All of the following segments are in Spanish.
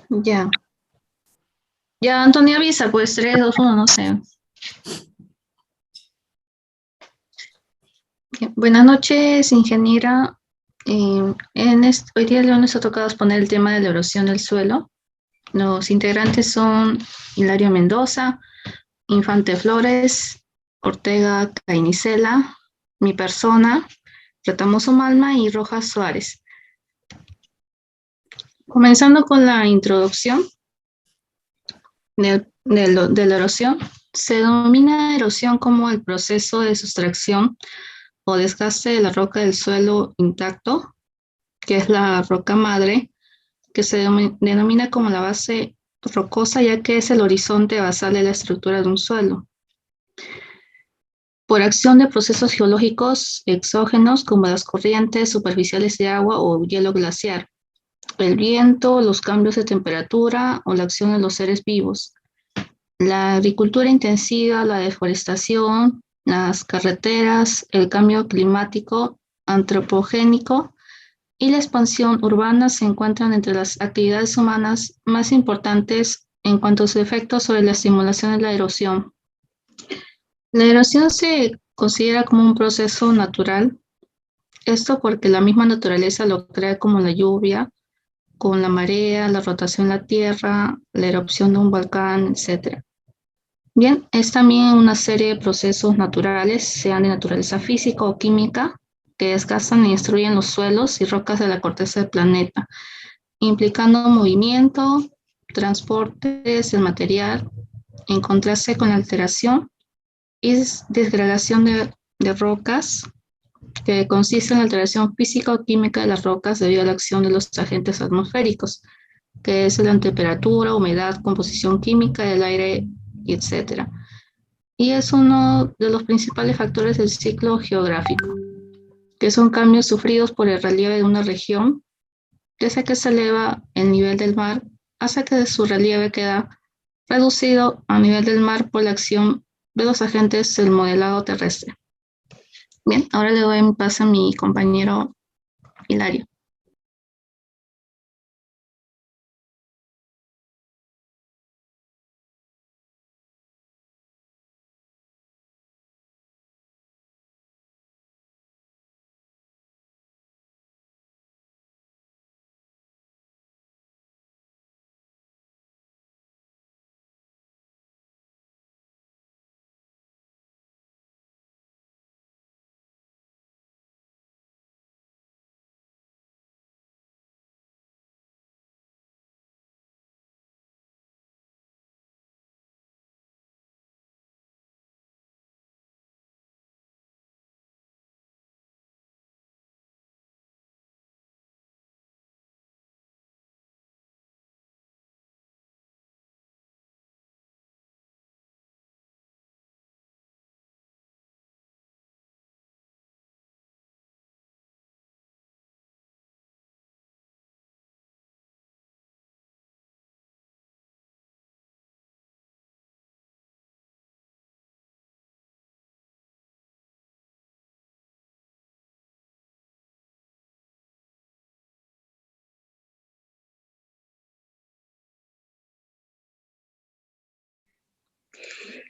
Ya. Ya, Antonio avisa, pues 3, 2, 1, no sé. Bien, buenas noches, ingeniera. Hoy día nos ha tocado exponer el tema de la erosión del suelo. Los integrantes son Hilario Mendoza, Infante Flores, Ortega Cainicela, mi persona, Retamoso Malma y Rojas Suárez. Comenzando con la introducción de la erosión, se denomina erosión como el proceso de sustracción o desgaste de la roca del suelo intacto, que es la roca madre, que se denomina como la base rocosa, ya que es el horizonte basal de la estructura de un suelo, por acción de procesos geológicos exógenos como las corrientes superficiales de agua o hielo glaciar, el viento, los cambios de temperatura o la acción de los seres vivos, la agricultura intensiva, la deforestación, las carreteras, el cambio climático antropogénico y la expansión urbana se encuentran entre las actividades humanas más importantes en cuanto a su efecto sobre la estimulación de la erosión. La erosión se considera como un proceso natural, esto porque la misma naturaleza lo crea, como la lluvia, con la marea, la rotación de la tierra, la erupción de un volcán, etc. Bien, es también una serie de procesos naturales, sean de naturaleza física o química, que desgastan y destruyen los suelos y rocas de la corteza del planeta, implicando movimiento, transportes del material, encontrarse con la alteración y desgradación de rocas, que consiste en la alteración física o química de las rocas debido a la acción de los agentes atmosféricos, que es la temperatura, humedad, composición química del aire, etc. Y es uno de los principales factores del ciclo geográfico, que son cambios sufridos por el relieve de una región, desde que se eleva el nivel del mar hasta que su relieve queda reducido a nivel del mar por la acción de los agentes del modelado terrestre. Bien, ahora le doy un paso a mi compañero Hilario.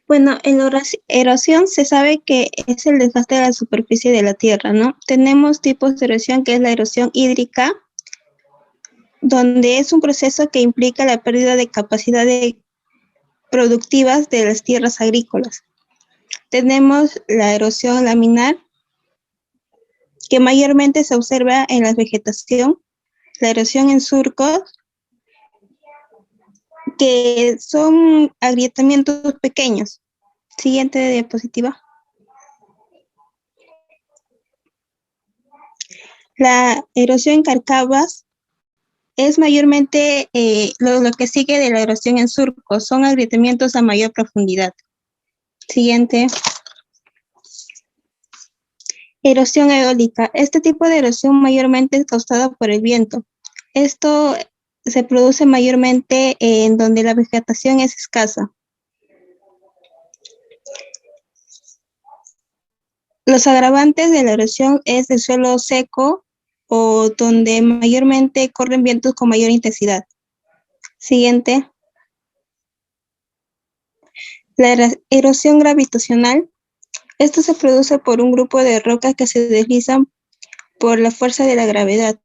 Bueno, en la erosión se sabe que es el desgaste de la superficie de la tierra, ¿no? Tenemos tipos de erosión, que es la erosión hídrica, donde es un proceso que implica la pérdida de capacidades productivas de las tierras agrícolas. Tenemos la erosión laminar, que mayormente se observa en la vegetación, la erosión en surcos, que son agrietamientos pequeños. Siguiente diapositiva. La erosión en cárcavas es mayormente lo que sigue de la erosión en surcos, son agrietamientos a mayor profundidad. Siguiente. Erosión eólica. Este tipo de erosión mayormente es causada por el viento. Esto se produce mayormente en donde la vegetación es escasa. Los agravantes de la erosión es el suelo seco o donde mayormente corren vientos con mayor intensidad. Siguiente. La erosión gravitacional. Esto se produce por un grupo de rocas que se deslizan por la fuerza de la gravedad.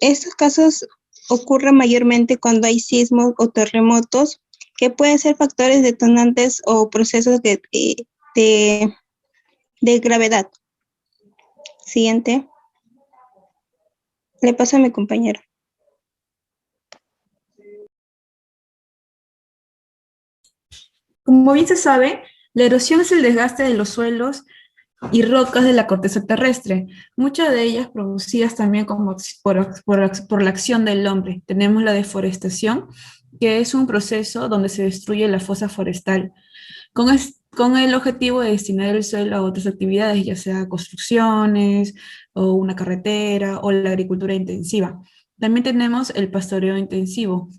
Estos casos ocurren mayormente cuando hay sismos o terremotos, que pueden ser factores detonantes o procesos de gravedad. Siguiente. Le paso a mi compañero. Como bien se sabe, la erosión es el desgaste de los suelos y rocas de la corteza terrestre, muchas de ellas producidas también por la acción del hombre. Tenemos la deforestación, que es un proceso donde se destruye la fosa forestal, con el objetivo de destinar el suelo a otras actividades, ya sea construcciones, o una carretera, o la agricultura intensiva. También tenemos el pastoreo intensivo,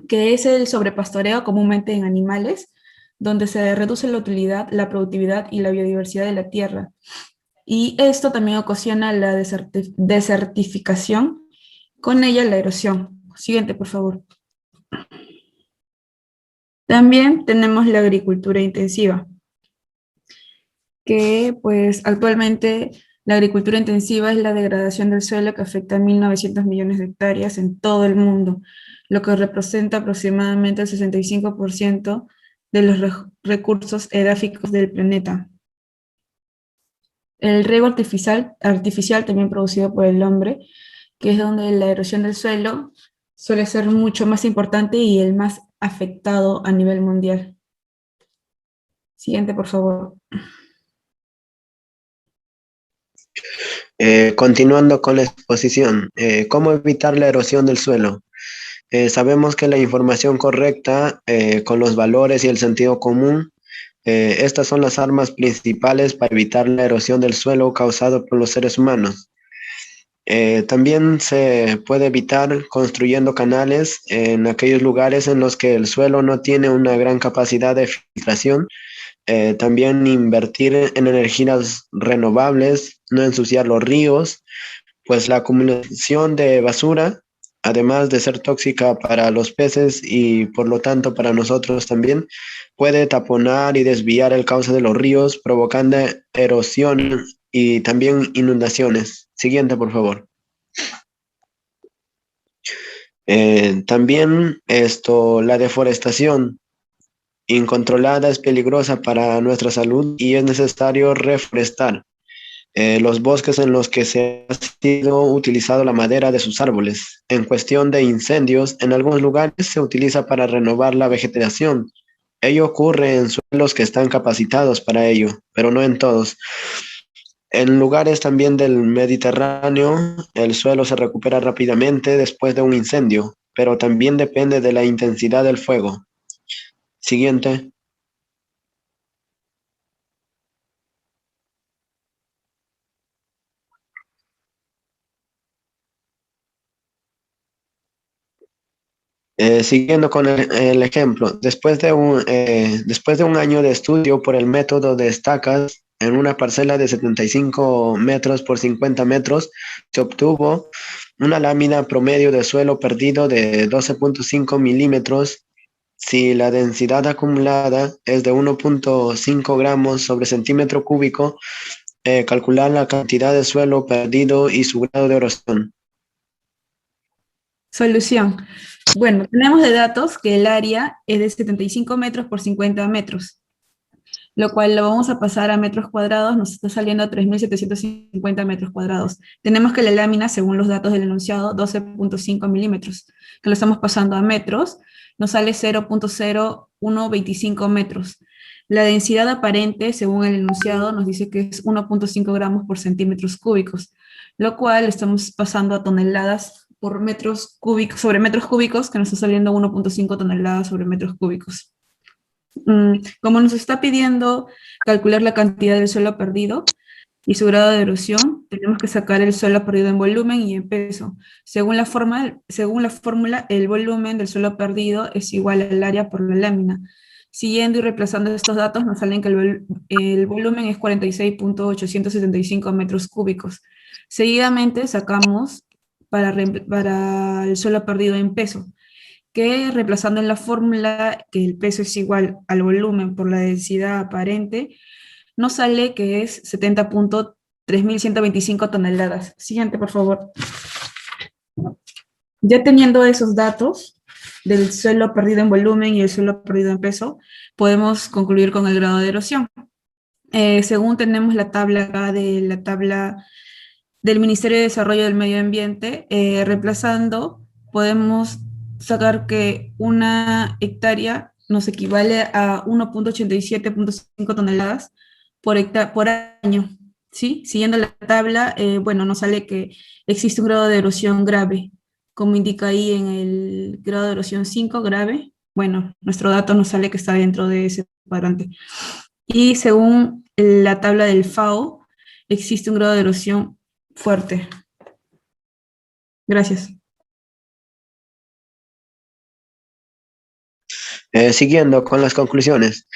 que es el sobrepastoreo comúnmente en animales, donde se reduce la utilidad, la productividad y la biodiversidad de la tierra. Y esto también ocasiona la desertificación, con ella la erosión. Siguiente, por favor. También tenemos la agricultura intensiva, que pues actualmente la agricultura intensiva es la degradación del suelo que afecta a 1.900 millones de hectáreas en todo el mundo, lo que representa aproximadamente el 65% de los recursos edáficos del planeta. El riego artificial también producido por el hombre, que es donde la erosión del suelo suele ser mucho más importante y el más afectado a nivel mundial. Siguiente, por favor. Continuando con la exposición, ¿cómo evitar la erosión del suelo? Sabemos que la información correcta, con los valores y el sentido común, estas son las armas principales para evitar la erosión del suelo causada por los seres humanos. También se puede evitar construyendo canales en aquellos lugares en los que el suelo no tiene una gran capacidad de filtración. También invertir en energías renovables, no ensuciar los ríos, pues la acumulación de basura, además de ser tóxica para los peces y por lo tanto para nosotros también, puede taponar y desviar el cauce de los ríos, provocando erosión y también inundaciones. Siguiente, por favor. También la deforestación incontrolada es peligrosa para nuestra salud y es necesario reforestar los bosques en los que se ha sido utilizado la madera de sus árboles. En cuestión de incendios, en algunos lugares se utiliza para renovar la vegetación. Ello ocurre en suelos que están capacitados para ello, pero no en todos. En lugares también del Mediterráneo, el suelo se recupera rápidamente después de un incendio, pero también depende de la intensidad del fuego. Siguiente. Siguiendo con el ejemplo, después de un año de estudio por el método de estacas en una parcela de 75 metros por 50 metros, se obtuvo una lámina promedio de suelo perdido de 12.5 milímetros si la densidad acumulada es de 1.5 gramos sobre centímetro cúbico. Calcular la cantidad de suelo perdido y su grado de erosión. Solución. Bueno, tenemos de datos que el área es de 75 metros por 50 metros, lo cual lo vamos a pasar a metros cuadrados, nos está saliendo a 3.750 metros cuadrados. Tenemos que la lámina, según los datos del enunciado, 12.5 milímetros, que lo estamos pasando a metros, nos sale 0.0125 metros. La densidad aparente, según el enunciado, nos dice que es 1.5 gramos por centímetros cúbicos, lo cual estamos pasando a toneladas por metros cúbicos, sobre metros cúbicos, que nos está saliendo 1.5 toneladas sobre metros cúbicos. Como nos está pidiendo calcular la cantidad del suelo perdido y su grado de erosión, tenemos que sacar el suelo perdido en volumen y en peso. Según la fórmula, el volumen del suelo perdido es igual al área por la lámina. Siguiendo y reemplazando estos datos, nos salen que el volumen es 46.875 metros cúbicos. Seguidamente sacamos para el suelo perdido en peso, que reemplazando en la fórmula que el peso es igual al volumen por la densidad aparente, nos sale que es 70.3125 toneladas. Siguiente, por favor. Ya teniendo esos datos del suelo perdido en volumen y el suelo perdido en peso, podemos concluir con el grado de erosión. Según tenemos la tabla acá de la tabla del Ministerio de Desarrollo del Medio Ambiente, reemplazando, podemos sacar que una hectárea nos equivale a 1.87.5 toneladas por año, ¿sí? Siguiendo la tabla, bueno, nos sale que existe un grado de erosión grave, como indica ahí en el grado de erosión 5, grave. Bueno, nuestro dato nos sale que está dentro de ese cuadrante. Y según la tabla del FAO, existe un grado de erosión fuerte. Gracias. Siguiendo con las conclusiones.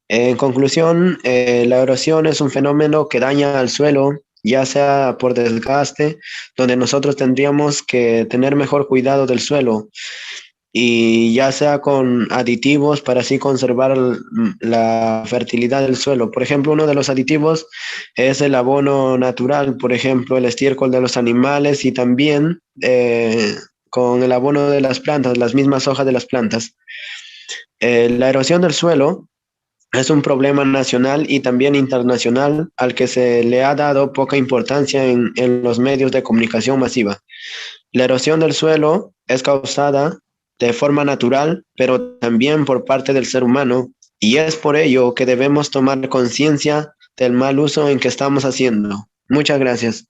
En conclusión, la erosión es un fenómeno que daña al suelo, ya sea por desgaste, donde nosotros tendríamos que tener mejor cuidado del suelo, y ya sea con aditivos para así conservar la fertilidad del suelo. Por ejemplo, uno de los aditivos es el abono natural, por ejemplo, el estiércol de los animales, y también con el abono de las plantas, las mismas hojas de las plantas. La erosión del suelo es un problema nacional y también internacional al que se le ha dado poca importancia en los medios de comunicación masiva. La erosión del suelo es causada de forma natural, pero también por parte del ser humano, y es por ello que debemos tomar conciencia del mal uso en que estamos haciendo. Muchas gracias.